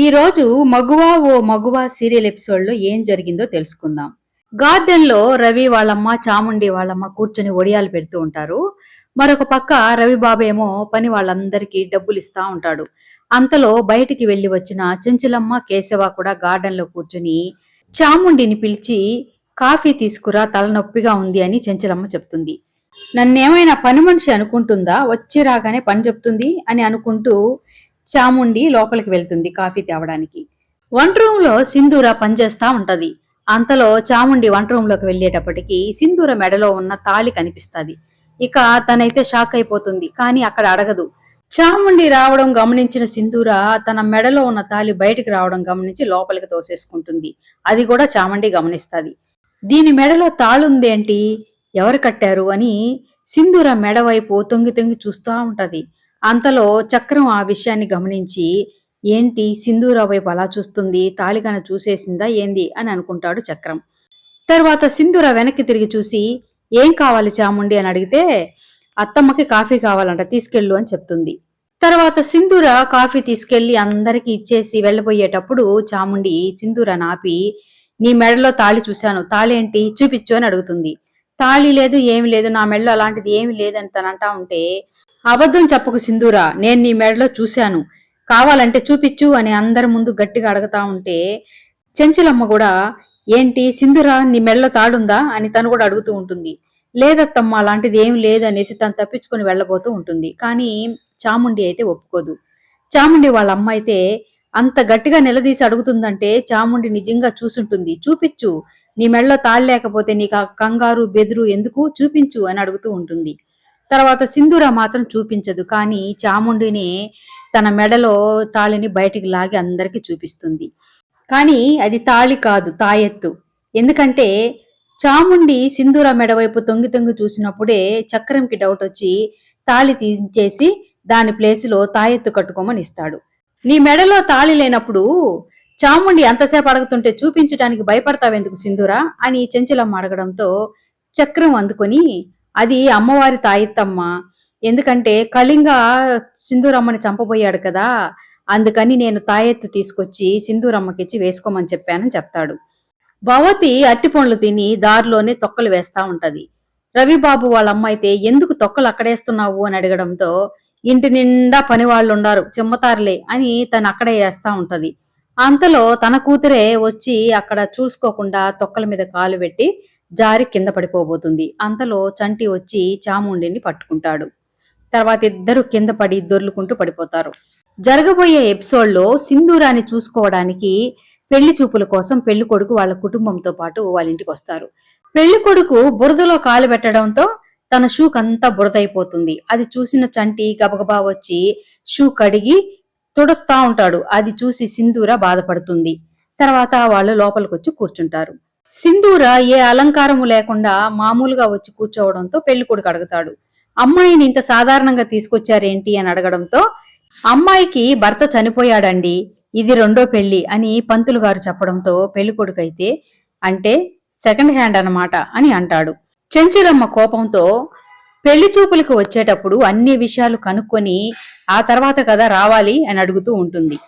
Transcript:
ఈ రోజు మగువా ఓ మగువా సీరియల్ ఎపిసోడ్ లో ఏం జరిగిందో తెలుసుకుందాం. గార్డెన్ లో రవి వాళ్ళమ్మ చాముండి వాళ్ళమ్మ కూర్చొని ఒడియాలు పెడుతూ ఉంటారు. మరొక పక్క రవి బాబేమో పని వాళ్ళందరికీ డబ్బులు ఇస్తా ఉంటాడు. అంతలో బయటికి వెళ్లి వచ్చిన చెంచలమ్మ కేశవ కూడా గార్డెన్ లో కూర్చొని చాముండిని పిలిచి కాఫీ తీసుకురా, తలనొప్పిగా ఉంది అని చెంచలమ్మ చెప్తుంది. నన్నేమైనా పని మనిషి అనుకుంటుందా, వచ్చి రాగానే పని చెప్తుంది అని అనుకుంటూ చాముండి లోపలికి వెళ్తుంది కాఫీ తేవడానికి. వంట రూమ్ లో సింధూర పనిచేస్తా ఉంటది. అంతలో చాముండి వంట రూమ్ లోకి వెళ్లేటప్పటికి సింధూర మెడలో ఉన్న తాళి కనిపిస్తుంది. ఇక తనైతే షాక్ అయిపోతుంది, కానీ అక్కడ అడగదు. చాముండి రావడం గమనించిన సింధూర తన మెడలో ఉన్న తాళి బయటికి రావడం గమనించి లోపలికి తోసేసుకుంటుంది. అది కూడా చాముండి గమనిస్తుంది. దీని మెడలో తాళుందేంటి, ఎవరు కట్టారు అని సింధూర మెడ వైపు తొంగి తొంగి చూస్తూ ఉంటది. అంతలో చక్రం ఆ విషయాన్ని గమనించి, ఏంటి సింధూర వైపు అలా చూస్తుంది, తాళికన చూసేసిందా ఏంది అని అనుకుంటాడు చక్రం. తర్వాత సింధూర వెనక్కి తిరిగి చూసి, ఏం కావాలి చాముండి అని అడిగితే, అత్తమ్మకి కాఫీ కావాలంట, తీసుకెళ్ళు అని చెప్తుంది. తర్వాత సింధూర కాఫీ తీసుకెళ్లి అందరికి ఇచ్చేసి వెళ్ళబోయేటప్పుడు చాముండి సింధూర నాపి, నీ మెడలో తాళి చూశాను, తాళేంటి చూపించు అని అడుగుతుంది. తాళి లేదు, ఏమి లేదు, నా మెడలో అలాంటిది ఏమి లేదని తనంటా ఉంటే, అబద్ధం చెప్పకు సింధూర, నేను నీ మెడలో చూశాను, కావాలంటే చూపించు అని అందరి ముందు గట్టిగా అడగతా ఉంటే చెంచలమ్మ కూడా, ఏంటి సింధూర నీ మెడలో తాడుందా అని తను కూడా అడుగుతూ ఉంటుంది. లేదత్తమ్మ, అలాంటిది ఏం లేదనేసి తను తప్పించుకొని వెళ్ళబోతూ ఉంటుంది. కానీ చాముండి అయితే ఒప్పుకోదు. చాముండి వాళ్ళ అమ్మ అయితే అంత గట్టిగా నిలదీసి అడుగుతుందంటే చాముండి నిజంగా చూసుంటుంది. చూపించు, నీ మెడలో తాళి లేకపోతే నీకు ఆ కంగారు బెదురు ఎందుకు, చూపించు అని అడుగుతూ ఉంటుంది. తర్వాత సింధూర మాత్రం చూపించదు, కానీ చాముండిని తన మెడలో తాళిని బయటికి లాగి అందరికీ చూపిస్తుంది. కానీ అది తాళి కాదు, తాయెత్తు. ఎందుకంటే చాముండి సింధూర మెడవైపు తొంగి తొంగి చూసినప్పుడే చక్రంకి డౌట్ వచ్చి తాళి తీసేసి దాని ప్లేసులో తాయెత్తు కట్టుకోమని ఇస్తాడు. నీ మెడలో తాళి లేనప్పుడు చాముండి అంతసేపు అడుగుతుంటే చూపించడానికి భయపడతావెందుకు సింధూర అని చెంచలమ్మ అడగడంతో చక్రం అందుకొని, అది అమ్మవారి తాయెత్తమ్మ, ఎందుకంటే కళింగ సింధూరమ్మని చంపబోయాడు కదా, అందుకని నేను తాయెత్తు తీసుకొచ్చి సింధూరమ్మకిచ్చి వేసుకోమని చెప్పానని చెప్తాడు. భవతి అట్టిపండ్లు తిని దారిలోనే తొక్కలు వేస్తా ఉంటది. రవిబాబు వాళ్ళ అమ్మ అయితే ఎందుకు తొక్కలు అక్కడేస్తున్నావు అని అడగడంతో, ఇంటి నిండా పనివాళ్లుండారు, చెమ్మతారులే అని తను అక్కడే వేస్తా ఉంటది. అంతలో తన కూతురే వచ్చి అక్కడ చూసుకోకుండా తొక్కల మీద కాలు పెట్టి జారి కింద పడిపోబోతుంది. అంతలో చంటి వచ్చి చాముండిని పట్టుకుంటాడు. తర్వాత ఇద్దరు కింద పడి దొర్లుకుంటూ పడిపోతారు. జరగబోయే ఎపిసోడ్ లో సింధూరాన్ని చూసుకోవడానికి పెళ్లి చూపుల కోసం పెళ్లి కొడుకు వాళ్ళ కుటుంబంతో పాటు వాళ్ళ ఇంటికి వస్తారు. పెళ్లి కొడుకు బురదలో కాలు పెట్టడంతో తన షూకంతా బురదైపోతుంది. అది చూసిన చంటి గబగబా వచ్చి షూ కడిగి తుడుస్తా ఉంటాడు. అది చూసి సింధూర బాధపడుతుంది. తర్వాత వాళ్ళు లోపలికొచ్చి కూర్చుంటారు. సింధూర ఏ అలంకారము లేకుండా మామూలుగా వచ్చి కూర్చోవడంతో పెళ్లి కొడుకు అడుగుతాడు, అమ్మాయిని ఇంత సాధారణంగా తీసుకొచ్చారేంటి అని అడగడంతో, అమ్మాయికి భర్త చనిపోయాడండి, ఇది రెండో పెళ్లి అని పంతులు గారు చెప్పడంతో పెళ్లి కొడుకు అయితే, అంటే సెకండ్ హ్యాండ్ అన్నమాట అని అంటాడు. చెంచలమ్మ కోపంతో, పెళ్లి చూపులకు వచ్చేటప్పుడు అన్ని విషయాలు కనుక్కొని ఆ తర్వాత కదా రావాలి అని అడుగుతూ ఉంటుంది.